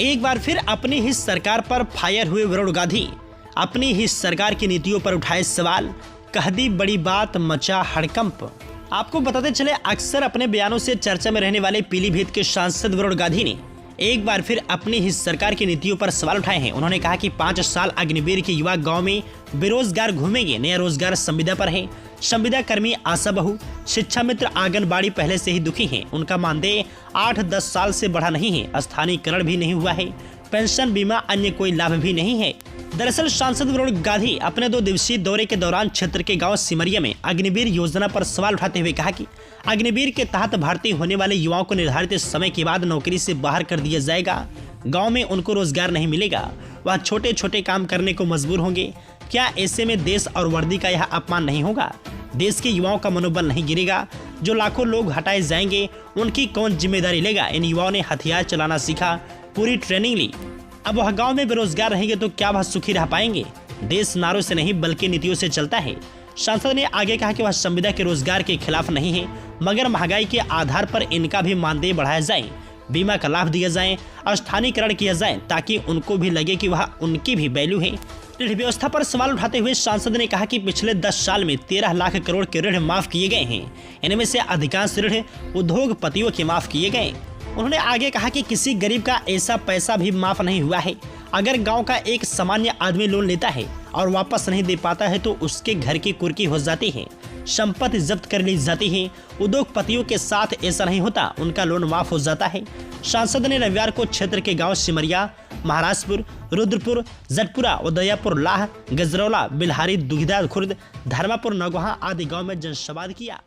एक बार फिर अपनी ही सरकार पर फायर हुए वरुण गांधी। अपनी ही सरकार की नीतियों पर उठाए सवाल, कह दी बड़ी बात, मचा हड़कंप। आपको बताते चले, अक्सर अपने बयानों से चर्चा में रहने वाले पीलीभीत के सांसद वरुण गांधी ने एक बार फिर अपनी ही सरकार की नीतियों पर सवाल उठाए हैं। उन्होंने कहा कि 5 साल अग्निवीर के युवा गांव में बेरोजगार घूमेंगे, नया रोजगार संविदा पर है। संविदा कर्मी आशा बहू, शिक्षा मित्र, आंगनबाड़ी पहले से ही दुखी हैं। उनका मानदेय 8-10 साल से बढ़ा नहीं है, स्थानीयकरण भी नहीं हुआ है, पेंशन, बीमा, अन्य कोई लाभ भी नहीं है। दरअसल सांसद वरुण गांधी अपने 2 दिवसीय दौरे के दौरान क्षेत्र के गांव सिमरिया में अग्निवीर योजना पर सवाल उठाते हुए कहा कि अग्निवीर के तहत भर्ती होने वाले युवाओं को निर्धारित समय के बाद नौकरी से बाहर कर दिया जाएगा। गांव में उनको रोजगार नहीं मिलेगा, वह छोटे छोटे काम करने को मजबूर होंगे। क्या ऐसे में देश और वर्दी का यह अपमान नहीं होगा? देश के युवाओं का मनोबल नहीं गिरेगा? जो लाखों लोग हटाए जाएंगे उनकी कौन जिम्मेदारी लेगा? इन युवाओं ने हथियार चलाना सीखा, पूरी ट्रेनिंग ली, अब वह गांव में बेरोजगार रहेंगे तो क्या वह सुखी रह पाएंगे? देश नारों से नहीं बल्कि नीतियों से चलता है। सांसद ने आगे कहा कि वह संविदा के रोजगार के खिलाफ नहीं है, मगर महंगाई के आधार पर इनका भी मानदेय बढ़ाया जाए, बीमा का लाभ दिया जाए, स्थानीयकरण किया जाए, ताकि उनको भी लगे कि वह उनकी भी वैल्यू है। ऋण व्यवस्था पर सवाल उठाते हुए सांसद ने कहा कि पिछले 10 साल में 13 लाख करोड़ के ऋण माफ किए गए हैं। इनमें से अधिकांश ऋण उद्योगपतियों के माफ किए गए। उन्होंने आगे कहा कि किसी गरीब का ऐसा पैसा भी माफ नहीं हुआ है। अगर गांव का एक सामान्य आदमी लोन लेता है और वापस नहीं दे पाता है तो उसके घर की कुर्की हो जाती है, संपत्ति जब्त कर ली जाती है। उद्योगपतियों के साथ ऐसा नहीं होता, उनका लोन माफ हो जाता है। सांसद ने रविवार को क्षेत्र के गांव सिमरिया, महाराजपुर, रुद्रपुर, जटपुरा, उदयपुर, लाह, गजरौला, बिल्हारी, दुघिदा खुर्द, धर्मापुर, नगोहा आदि गांव में जनसंवाद किया।